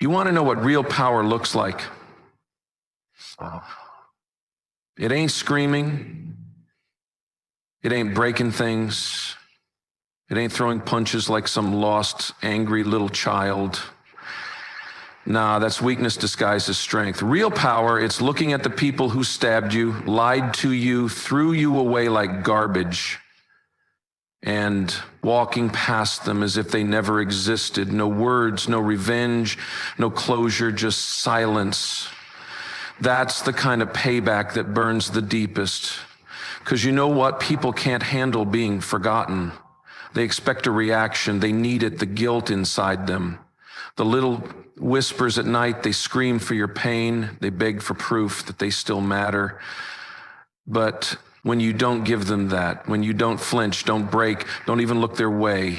You want to know what real power looks like? It ain't screaming. It ain't breaking things. It ain't throwing punches like some lost, angry little child. Nah, that's weakness disguised as strength. Real power, it's looking at the people who stabbed you, lied to you, threw you away like garbage, and walking past them as if they never existed. No words, no revenge, no closure, just silence. That's the kind of payback that burns the deepest. Because you know what? People can't handle being forgotten. They expect a reaction. They need it, the guilt inside them. The little whispers at night, they scream for your pain. They beg for proof that they still matter. But when you don't give them that, when you don't flinch, don't break, don't even look their way,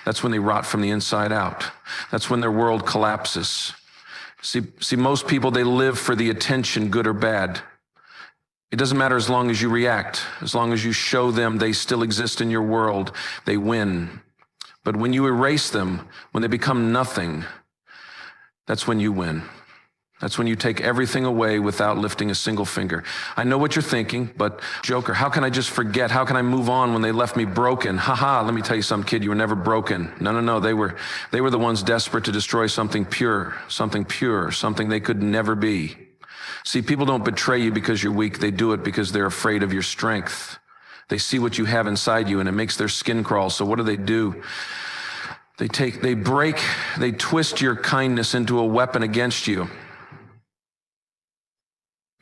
that's when they rot from the inside out. That's when their world collapses. See, most people, they live for the attention, good or bad. It doesn't matter as long as you react, as long as you show them they still exist in your world, they win. But when you erase them, when they become nothing, that's when you win. That's when you take everything away without lifting a single finger. I know what you're thinking, but Joker, how can I just forget? How can I move on when they left me broken? Let me tell you something, kid, you were never broken. No, they were the ones desperate to destroy something pure, something they could never be. See, people don't betray you because you're weak. They do it because they're afraid of your strength. They see what you have inside you and it makes their skin crawl. So what do? They twist your kindness into a weapon against you.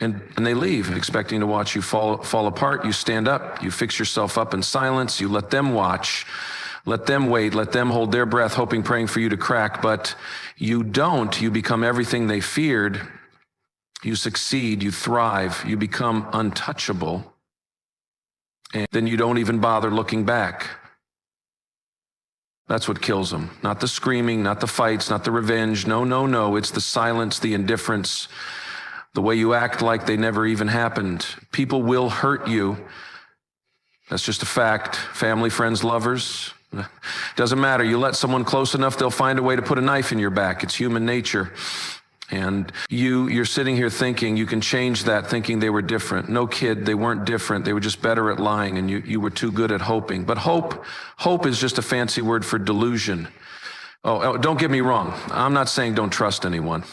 And they leave, expecting to watch you fall apart. You stand up, you fix yourself up in silence, you let them watch, let them wait, let them hold their breath, hoping, praying for you to crack. But you don't. You become everything they feared. You succeed, you thrive, you become untouchable. And then you don't even bother looking back. That's what kills them. Not the screaming, not the fights, not the revenge. No. It's the silence, the indifference, the way you act like they never even happened. People will hurt you. That's just a fact. Family, friends, lovers. Doesn't matter. You let someone close enough, they'll find a way to put a knife in your back. It's human nature. And you're sitting here thinking you can change that, thinking they were different. No, kid, they weren't different. They were just better at lying, and you were too good at hoping. But hope is just a fancy word for delusion. Oh, don't get me wrong. I'm not saying don't trust anyone.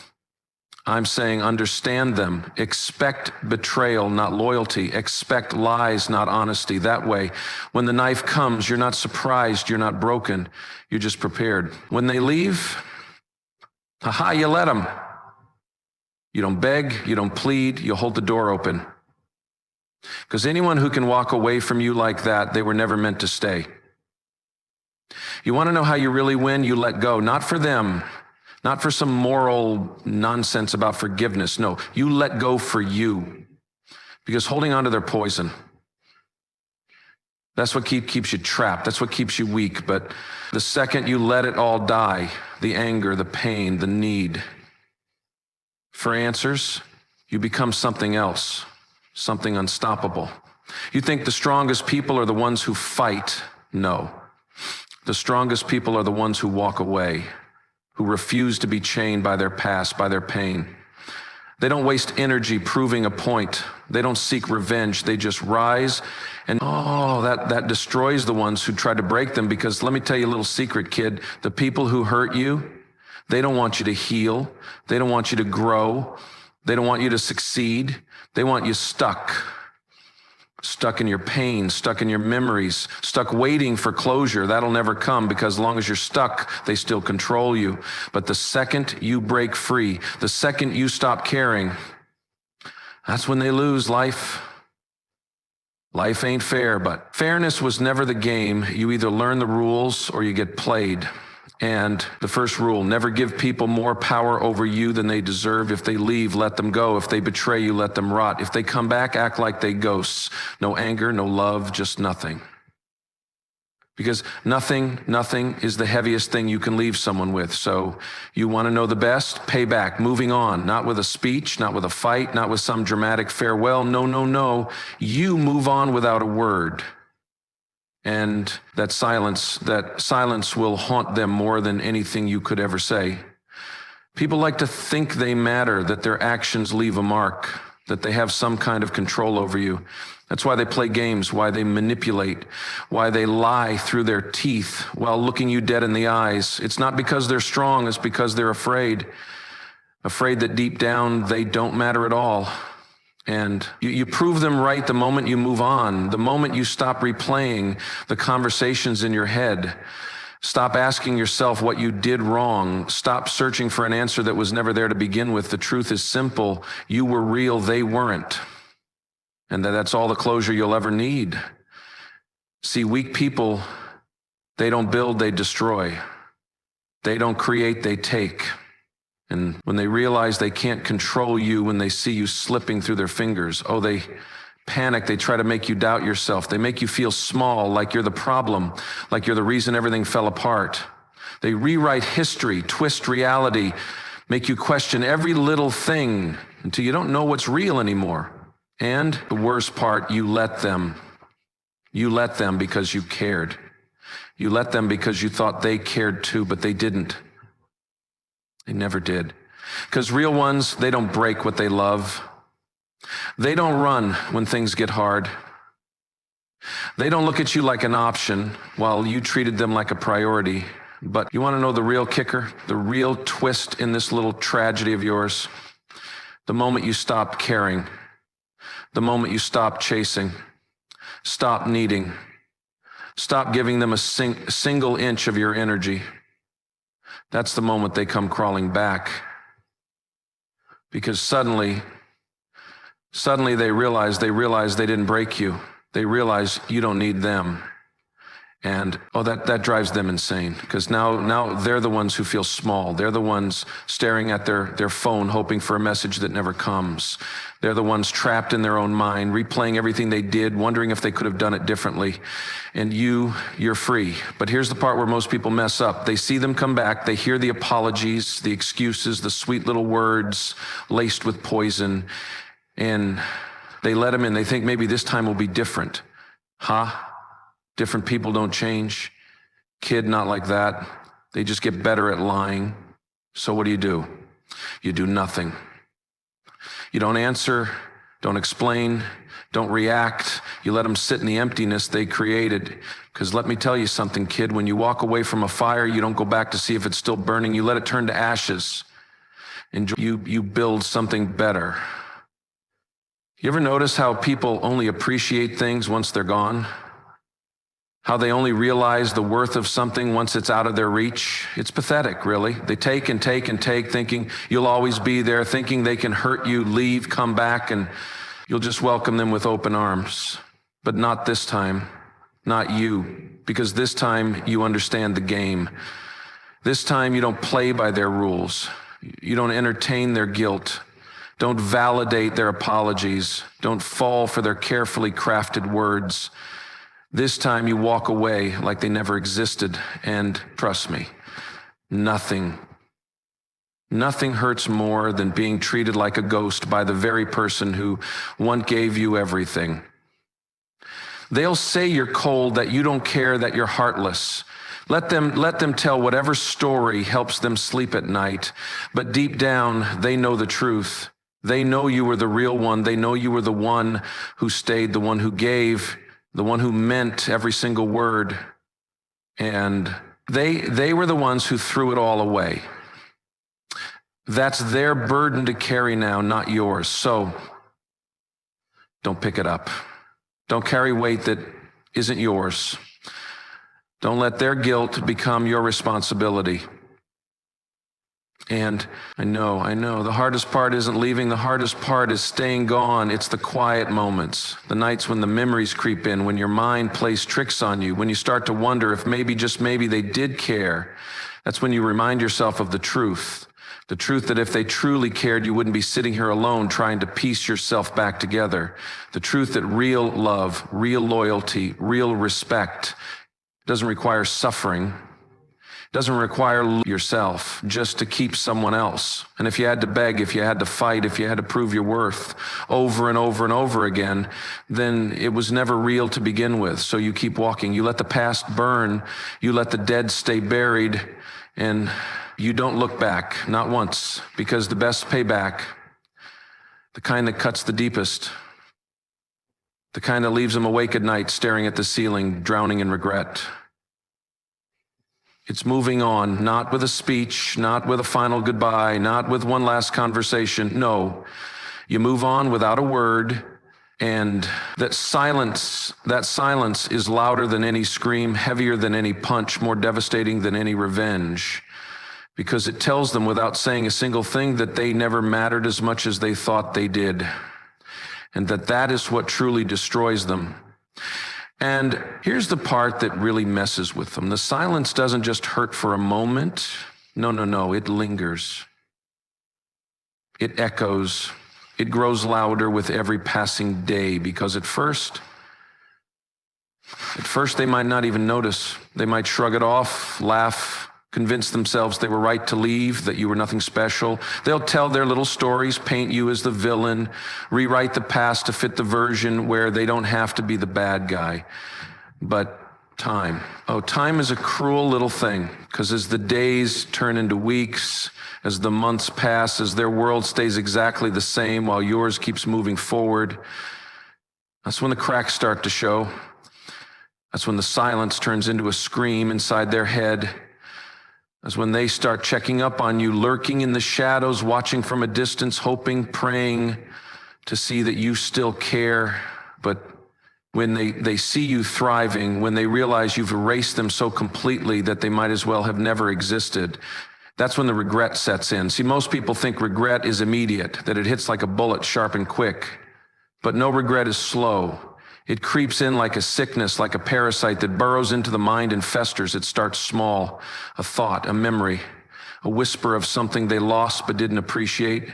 I'm saying understand them. Expect betrayal, not loyalty. Expect lies, not honesty. That way, when the knife comes, you're not surprised, you're not broken. You're just prepared. When they leave, you let them. You don't beg, you don't plead, you hold the door open. Because anyone who can walk away from you like that, they were never meant to stay. You want to know how you really win? You let go, not for them, not for some moral nonsense about forgiveness. No, you let go for you. Because holding on to their poison, that's what keeps you trapped. That's what keeps you weak. But the second you let it all die, the anger, the pain, the need for answers, you become something else, something unstoppable. You think the strongest people are the ones who fight? No. The strongest people are the ones who walk away, who refuse to be chained by their past, by their pain. They don't waste energy proving a point. They don't seek revenge. They just rise. And that destroys the ones who try to break them. Because let me tell you a little secret, kid. The people who hurt you, they don't want you to heal. They don't want you to grow. They don't want you to succeed. They want you stuck in your pain, stuck in your memories, stuck waiting for closure. That'll never come, because as long as you're stuck, they still control you. But the second you break free, the second you stop caring, that's when they lose. Life ain't fair, but fairness was never the game. You either learn the rules or you get played. And the first rule, never give people more power over you than they deserve. If they leave, let them go. If they betray you, let them rot. If they come back, act like they ghosts. No anger, no love, just nothing. Because nothing is the heaviest thing you can leave someone with. So you want to know the best? Payback, moving on, not with a speech, not with a fight, not with some dramatic farewell. No. You move on without a word. And that silence will haunt them more than anything you could ever say. People like to think they matter, that their actions leave a mark, that they have some kind of control over you. That's why they play games, why they manipulate, why they lie through their teeth while looking you dead in the eyes. It's not because they're strong, it's because they're afraid that deep down they don't matter at all. And you prove them right the moment you move on, the moment you stop replaying the conversations in your head. Stop asking yourself what you did wrong. Stop searching for an answer that was never there to begin with. The truth is simple. You were real, they weren't. And that's all the closure you'll ever need. See, weak people, they don't build, they destroy. They don't create, they take. And when they realize they can't control you, when they see you slipping through their fingers, they panic, they try to make you doubt yourself. They make you feel small, like you're the problem, like you're the reason everything fell apart. They rewrite history, twist reality, make you question every little thing until you don't know what's real anymore. And the worst part, you let them. You let them because you cared. You let them because you thought they cared too, but they didn't. They never did. Because real ones, they don't break what they love. They don't run when things get hard. They don't look at you like an option while you treated them like a priority. But you want to know the real kicker, the real twist in this little tragedy of yours? The moment you stop caring, the moment you stop chasing, stop needing, stop giving them a single inch of your energy. That's the moment they come crawling back. Because suddenly they realize they didn't break you. They realize you don't need them. And that drives them insane, because now they're the ones who feel small. They're the ones staring at their phone, hoping for a message that never comes. They're the ones trapped in their own mind, replaying everything they did, wondering if they could have done it differently. And you're free. But here's the part where most people mess up. They see them come back. They hear the apologies, the excuses, the sweet little words laced with poison. And they let them in. They think maybe this time will be different. Different people don't change. Kid, not like that. They just get better at lying. So what do? You do nothing. You don't answer, don't explain, don't react. You let them sit in the emptiness they created. Because let me tell you something, kid, when you walk away from a fire, you don't go back to see if it's still burning. You let it turn to ashes. And you build something better. You ever notice how people only appreciate things once they're gone? How they only realize the worth of something once it's out of their reach? It's pathetic, really. They take and take and take, thinking you'll always be there, thinking they can hurt you, leave, come back, and you'll just welcome them with open arms. But not this time, not you, because this time you understand the game. This time you don't play by their rules. You don't entertain their guilt. Don't validate their apologies. Don't fall for their carefully crafted words. This time you walk away like they never existed, and trust me, nothing hurts more than being treated like a ghost by the very person who once gave you everything. They'll say you're cold, that you don't care, that you're heartless. Let them tell whatever story helps them sleep at night, but deep down, they know the truth. They know you were the real one. They know you were the one who stayed, the one who gave, the one who meant every single word. And they were the ones who threw it all away. That's their burden to carry now, not yours. So don't pick it up. Don't carry weight that isn't yours. Don't let their guilt become your responsibility. And I know, the hardest part isn't leaving. The hardest part is staying gone. It's the quiet moments, the nights when the memories creep in, when your mind plays tricks on you, when you start to wonder if maybe, just maybe, they did care. That's when you remind yourself of the truth that if they truly cared, you wouldn't be sitting here alone trying to piece yourself back together. The truth that real love, real loyalty, real respect doesn't require suffering. Doesn't require yourself just to keep someone else. And if you had to beg, if you had to fight, if you had to prove your worth over and over and over again, then it was never real to begin with. So you keep walking. You let the past burn. You let the dead stay buried. And you don't look back, not once, because the best payback, the kind that cuts the deepest, the kind that leaves them awake at night, staring at the ceiling, drowning in regret. It's moving on, not with a speech, not with a final goodbye, not with one last conversation. No, you move on without a word, and that silence is louder than any scream, heavier than any punch, more devastating than any revenge, because it tells them without saying a single thing that they never mattered as much as they thought they did, and that is what truly destroys them. And here's the part that really messes with them. The silence doesn't just hurt for a moment. No, it lingers. It echoes. It grows louder with every passing day, because at first they might not even notice. They might shrug it off, laugh, convince themselves they were right to leave, that you were nothing special. They'll tell their little stories, paint you as the villain, rewrite the past to fit the version where they don't have to be the bad guy. But time is a cruel little thing, because as the days turn into weeks, as the months pass, as their world stays exactly the same while yours keeps moving forward, that's when the cracks start to show. That's when the silence turns into a scream inside their head. That's when they start checking up on you, lurking in the shadows, watching from a distance, hoping, praying to see that you still care. But when they see you thriving, when they realize you've erased them so completely that they might as well have never existed, that's when the regret sets in. See, most people think regret is immediate, that it hits like a bullet, sharp and quick. But no, regret is slow. It creeps in like a sickness, like a parasite that burrows into the mind and festers. It starts small, a thought, a memory, a whisper of something they lost but didn't appreciate.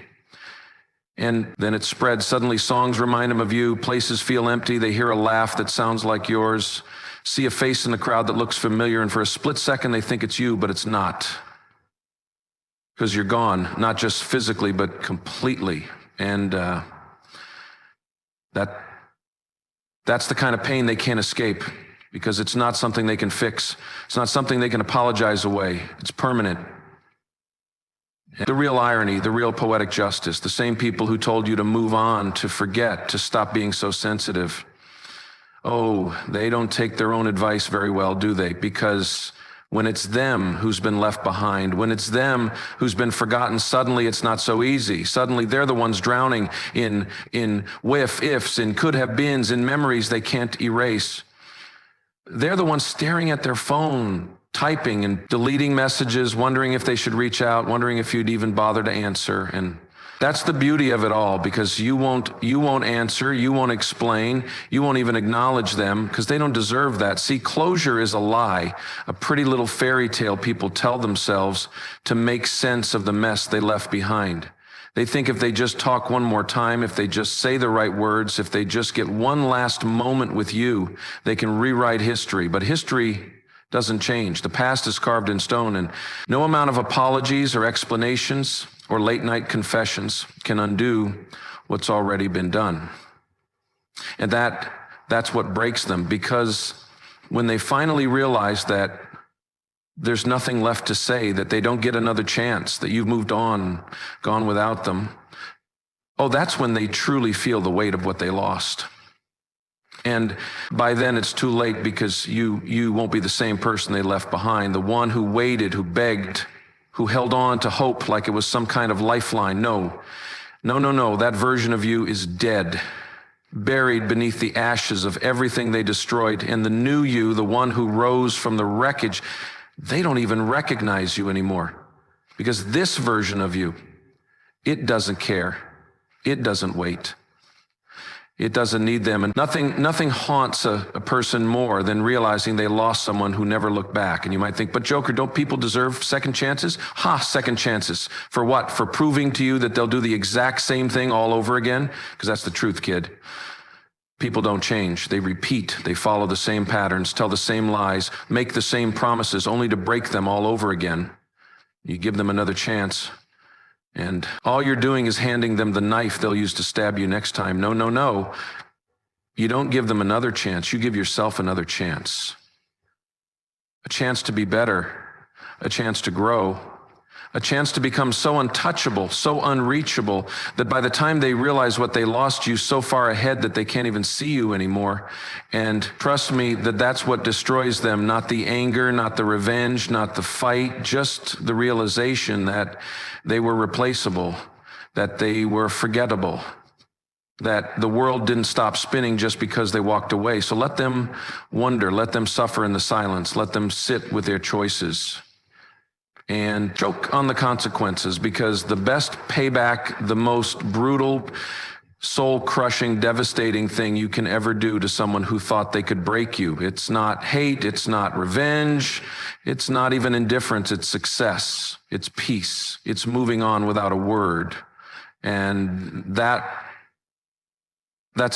And then it spreads. Suddenly songs remind them of you, places feel empty, they hear a laugh that sounds like yours, see a face in the crowd that looks familiar, and for a split second they think it's you, but it's not. Because you're gone, not just physically, but completely. And that's the kind of pain they can't escape, because it's not something they can fix. It's not something they can apologize away. It's permanent. And the real irony, the real poetic justice, the same people who told you to move on, to forget, to stop being so sensitive. Oh, they don't take their own advice very well, do they? Because when it's them who's been left behind, when it's them who's been forgotten, suddenly it's not so easy. Suddenly they're the ones drowning in ifs, in could have beens, in memories they can't erase. They're the ones staring at their phone, typing and deleting messages, wondering if they should reach out, wondering if you'd even bother to answer. And that's the beauty of it all, because you won't answer, you won't explain, you won't even acknowledge them, because they don't deserve that. See, closure is a lie, a pretty little fairy tale people tell themselves to make sense of the mess they left behind. They think if they just talk one more time, if they just say the right words, if they just get one last moment with you, they can rewrite history. But history doesn't change. The past is carved in stone, and no amount of apologies or explanations or late night confessions can undo what's already been done. And that's what breaks them, because when they finally realize that there's nothing left to say, that they don't get another chance, that you've moved on, gone without them, that's when they truly feel the weight of what they lost. And by then it's too late, because you won't be the same person they left behind, the one who waited, who begged, who held on to hope like it was some kind of lifeline. No, that version of you is dead, buried beneath the ashes of everything they destroyed. And the new you, the one who rose from the wreckage, they don't even recognize you anymore, because this version of you, it doesn't care. It doesn't wait. It doesn't need them. And nothing haunts a person more than realizing they lost someone who never looked back. And you might think, but Joker, don't people deserve second chances? Second chances. For what? For proving to you that they'll do the exact same thing all over again? Because that's the truth, kid. People don't change. They repeat. They follow the same patterns, tell the same lies, make the same promises, only to break them all over again. You give them another chance, and all you're doing is handing them the knife they'll use to stab you next time. No, no, no. You don't give them another chance. You give yourself another chance. A chance to be better, a chance to grow, a chance to become so untouchable, so unreachable, that by the time they realize what they lost, you so far ahead that they can't even see you anymore. And trust me, that's what destroys them, not the anger, not the revenge, not the fight, just the realization that they were replaceable, that they were forgettable, that the world didn't stop spinning just because they walked away. So let them wonder, let them suffer in the silence, let them sit with their choices and choke on the consequences, because the best payback, the most brutal, soul-crushing, devastating thing you can ever do to someone who thought they could break you. It's not hate, it's not revenge, it's not even indifference, it's success, it's peace, it's moving on without a word. And that's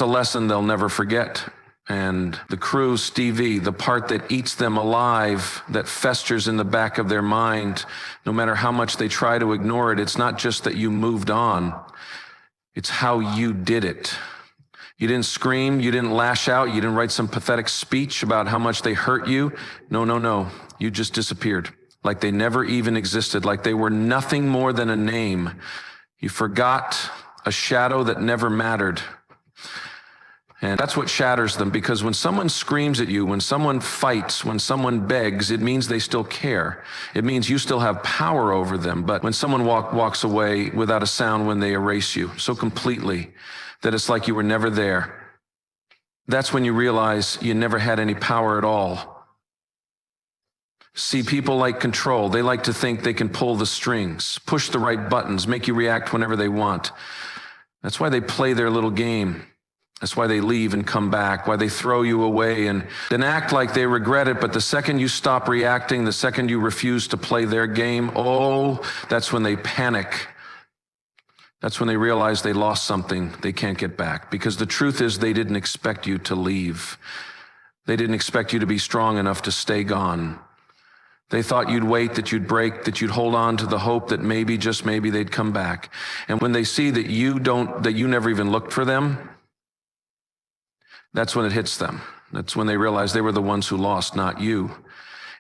a lesson they'll never forget. And the crew, Stevie, the part that eats them alive, that festers in the back of their mind, no matter how much they try to ignore it, it's not just that you moved on, it's how you did it. You didn't scream, you didn't lash out, you didn't write some pathetic speech about how much they hurt you. No, no, no. You just disappeared, like they never even existed, like they were nothing more than a name. You forgot, a shadow that never mattered. And that's what shatters them, because when someone screams at you, when someone fights, when someone begs, it means they still care. It means you still have power over them. But when someone walks away without a sound, when they erase you so completely that it's like you were never there, that's when you realize you never had any power at all. See, people like control. They like to think they can pull the strings, push the right buttons, make you react whenever they want. That's why they play their little game. That's why they leave and come back, why they throw you away and then act like they regret it. But the second you stop reacting, the second you refuse to play their game, that's when they panic. That's when they realize they lost something they can't get back. Because the truth is, they didn't expect you to leave. They didn't expect you to be strong enough to stay gone. They thought you'd wait, that you'd break, that you'd hold on to the hope that maybe, just maybe, they'd come back. And when they see that you never even looked for them, that's when it hits them. That's when they realize they were the ones who lost, not you.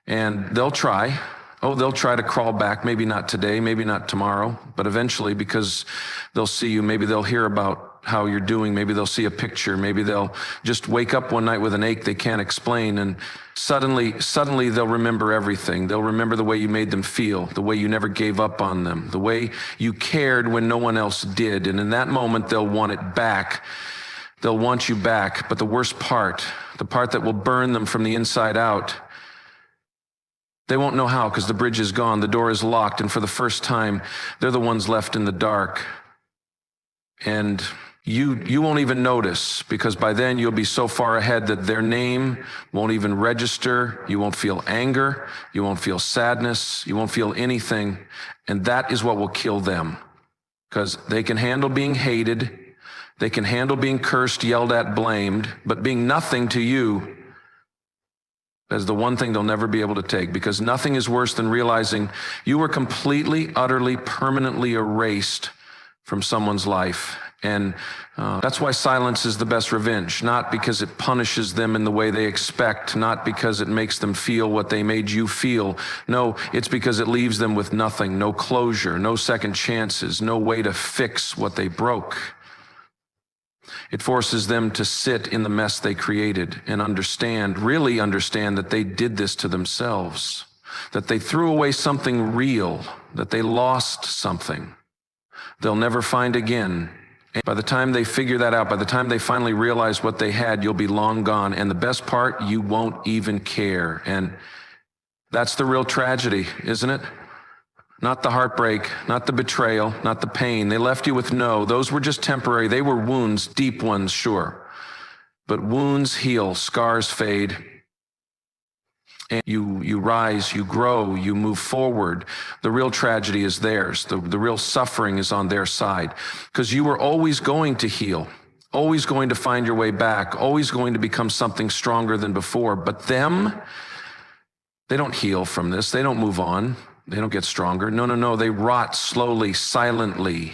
And they'll try. They'll try to crawl back. Maybe not today, maybe not tomorrow, but eventually, because they'll see you. Maybe they'll hear about how you're doing. Maybe they'll see a picture. Maybe they'll just wake up one night with an ache they can't explain. And suddenly they'll remember everything. They'll remember the way you made them feel, the way you never gave up on them, the way you cared when no one else did. And in that moment, they'll want it back. They'll want you back. But the worst part, the part that will burn them from the inside out, they won't know how, because the bridge is gone, the door is locked, and for the first time, they're the ones left in the dark. And you won't even notice, because by then you'll be so far ahead that their name won't even register. You won't feel anger. You won't feel sadness. You won't feel anything. And that is what will kill them, because they can handle being hated. They can handle being cursed, yelled at, blamed, but being nothing to you is the one thing they'll never be able to take, because nothing is worse than realizing you were completely, utterly, permanently erased from someone's life. And that's why silence is the best revenge, not because it punishes them in the way they expect, not because it makes them feel what they made you feel. No, it's because it leaves them with nothing, no closure, no second chances, no way to fix what they broke. It forces them to sit in the mess they created and really understand that they did this to themselves, that they threw away something real, that they lost something they'll never find again. And by the time they figure that out, by the time they finally realize what they had, you'll be long gone. And the best part, you won't even care. And that's the real tragedy, isn't it? Not the heartbreak, not the betrayal, not the pain. They left you with those were just temporary. They were wounds, deep ones, sure. But wounds heal, scars fade. And you rise, you grow, you move forward. The real tragedy is theirs. The real suffering is on their side, because you were always going to heal, always going to find your way back, always going to become something stronger than before. But them, they don't heal from this. They don't move on. They don't get stronger. No. They rot slowly, silently.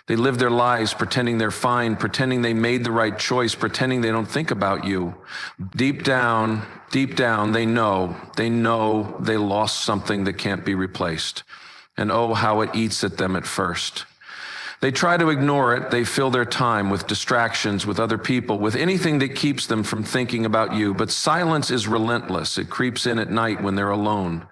They live their lives pretending they're fine, pretending they made the right choice, pretending they don't think about you. Deep down, they know they lost something that can't be replaced. And oh, how it eats at them at first. They try to ignore it. They fill their time with distractions, with other people, with anything that keeps them from thinking about you. But silence is relentless. It creeps in at night when they're alone,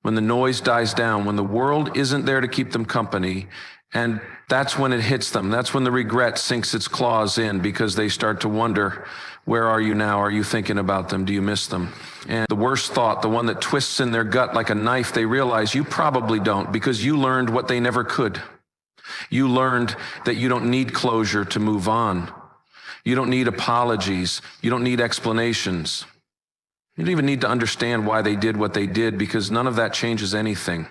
when the noise dies down, when the world isn't there to keep them company. And that's when it hits them. That's when the regret sinks its claws in, because they start to wonder, where are you now? Are you thinking about them? Do you miss them? And the worst thought, the one that twists in their gut like a knife, they realize you probably don't, because you learned what they never could. You learned that you don't need closure to move on. You don't need apologies. You don't need explanations. You don't even need to understand why they did what they did, because none of that changes anything.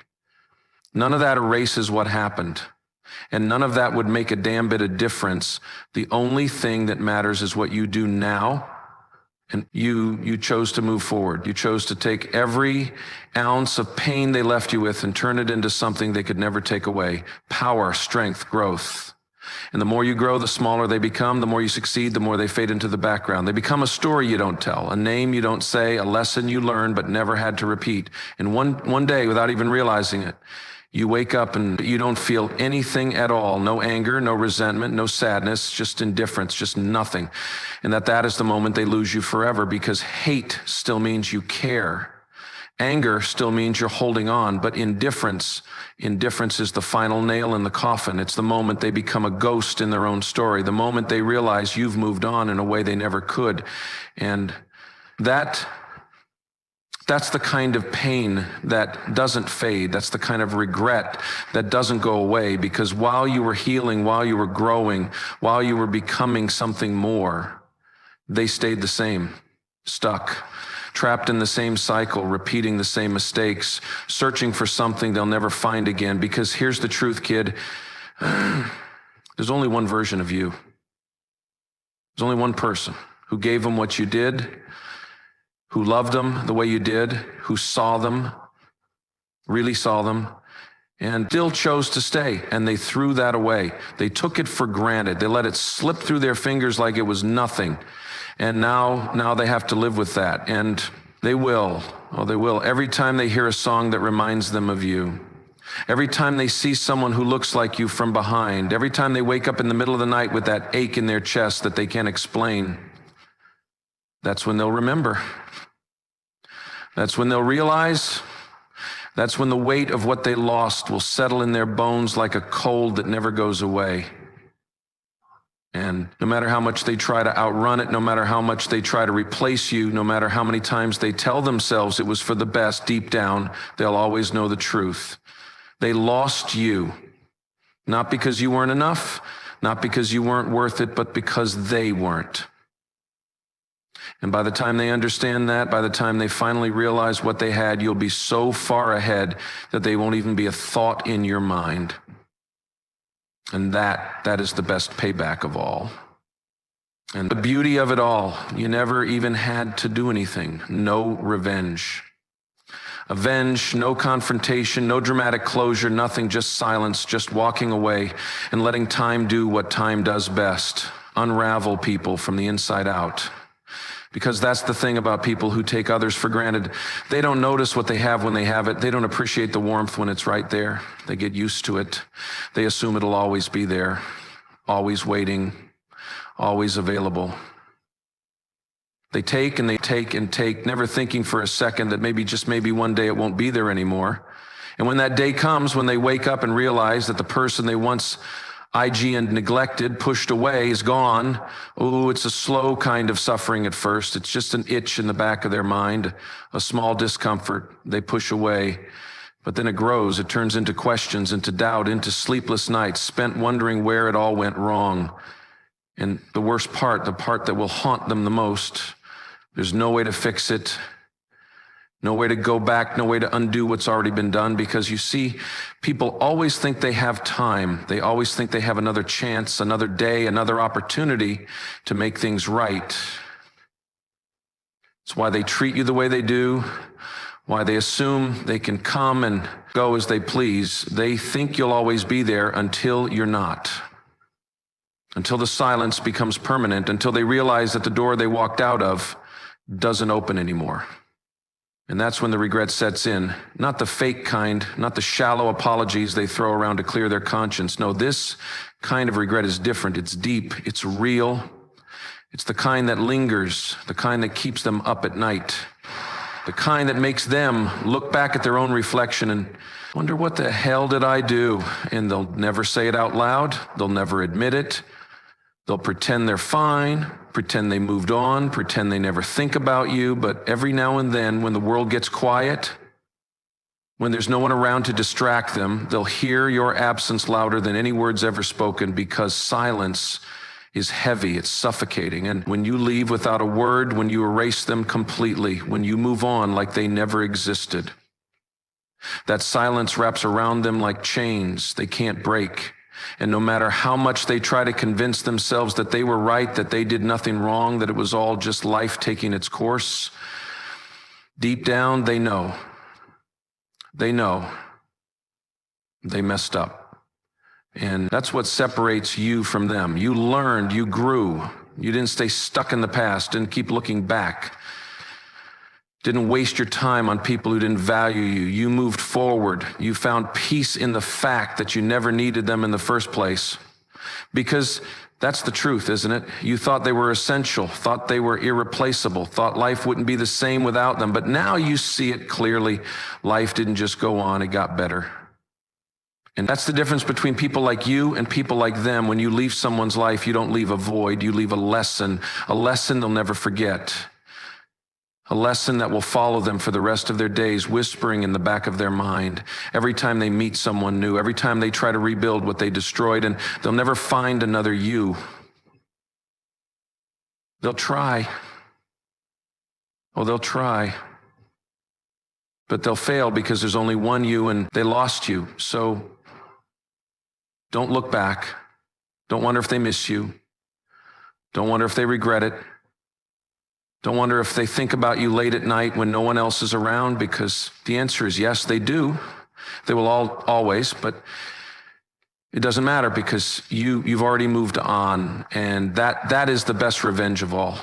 None of that erases what happened. And none of that would make a damn bit of difference. The only thing that matters is what you do now. And you chose to move forward. You chose to take every ounce of pain they left you with and turn it into something they could never take away. Power, strength, growth. And the more you grow, the smaller they become. The more you succeed, the more they fade into the background. They become a story you don't tell, a name you don't say, a lesson you learned but never had to repeat. And one day, without even realizing it, you wake up and you don't feel anything at all. No anger, no resentment, no sadness, just indifference, just nothing. And that is the moment they lose you forever, because hate still means you care. Anger still means you're holding on, but indifference is the final nail in the coffin. It's the moment they become a ghost in their own story, the moment they realize you've moved on in a way they never could. And that's the kind of pain that doesn't fade. That's the kind of regret that doesn't go away, because while you were healing, while you were growing, while you were becoming something more, they stayed the same, stuck, trapped in the same cycle, repeating the same mistakes, searching for something they'll never find again. Because here's the truth, kid. There's only one version of you. There's only one person who gave them what you did, who loved them the way you did, who saw them, really saw them, and still chose to stay. And they threw that away. They took it for granted. They let it slip through their fingers like it was nothing. And now they have to live with that. And they will. Oh, they will. Every time they hear a song that reminds them of you. Every time they see someone who looks like you from behind. Every time they wake up in the middle of the night with that ache in their chest that they can't explain. That's when they'll remember. That's when they'll realize. That's when the weight of what they lost will settle in their bones like a cold that never goes away. And no matter how much they try to outrun it, no matter how much they try to replace you, no matter how many times they tell themselves it was for the best, deep down, they'll always know the truth. They lost you, not because you weren't enough, not because you weren't worth it, but because they weren't. And by the time they understand that, by the time they finally realize what they had, you'll be so far ahead that they won't even be a thought in your mind. And that is the best payback of all. And the beauty of it all, you never even had to do anything. No revenge. Avenge, no confrontation, no dramatic closure, nothing, just silence, just walking away and letting time do what time does best. Unravel people from the inside out. Because that's the thing about people who take others for granted. They don't notice what they have when they have it. They don't appreciate the warmth when it's right there. They get used to it. They assume it'll always be there, always waiting, always available. They take and they take and take, never thinking for a second that maybe one day it won't be there anymore. And when that day comes, when they wake up and realize that the person they once IG and neglected, pushed away, is gone. Oh, it's a slow kind of suffering at first. It's just an itch in the back of their mind, a small discomfort they push away. But then it grows. It turns into questions, into doubt, into sleepless nights spent wondering where it all went wrong. And the worst part, the part that will haunt them the most, there's no way to fix it. No way to go back, no way to undo what's already been done, because you see, people always think they have time. They always think they have another chance, another day, another opportunity to make things right. It's why they treat you the way they do, why they assume they can come and go as they please. They think you'll always be there until you're not. Until the silence becomes permanent, until they realize that the door they walked out of doesn't open anymore. And that's when the regret sets in. Not the fake kind, not the shallow apologies they throw around to clear their conscience. No, this kind of regret is different. It's deep, it's real. It's the kind that lingers, the kind that keeps them up at night, the kind that makes them look back at their own reflection and wonder, what the hell did I do? And they'll never say it out loud. They'll never admit it. They'll pretend they're fine, pretend they moved on, pretend they never think about you. But every now and then, when the world gets quiet, when there's no one around to distract them, they'll hear your absence louder than any words ever spoken, because silence is heavy, it's suffocating. And when you leave without a word, when you erase them completely, when you move on like they never existed, that silence wraps around them like chains they can't break. And no matter how much they try to convince themselves that they were right, that they did nothing wrong, that it was all just life taking its course, deep down they know. They know they messed up. And that's what separates you from them. You learned, you grew. You didn't stay stuck in the past, didn't keep looking back. Didn't waste your time on people who didn't value you. You moved forward. You found peace in the fact that you never needed them in the first place. Because that's the truth, isn't it? You thought they were essential, thought they were irreplaceable, thought life wouldn't be the same without them. But now you see it clearly. Life didn't just go on, it got better. And that's the difference between people like you and people like them. When you leave someone's life, you don't leave a void, you leave a lesson they'll never forget. A lesson that will follow them for the rest of their days, whispering in the back of their mind every time they meet someone new, every time they try to rebuild what they destroyed, and they'll never find another you. They'll try. Oh, they'll try. But they'll fail because there's only one you and they lost you. So don't look back. Don't wonder if they miss you. Don't wonder if they regret it. Don't wonder if they think about you late at night when no one else is around, because the answer is yes, they do. They will always, but it doesn't matter, because you've already moved on, and that is the best revenge of all.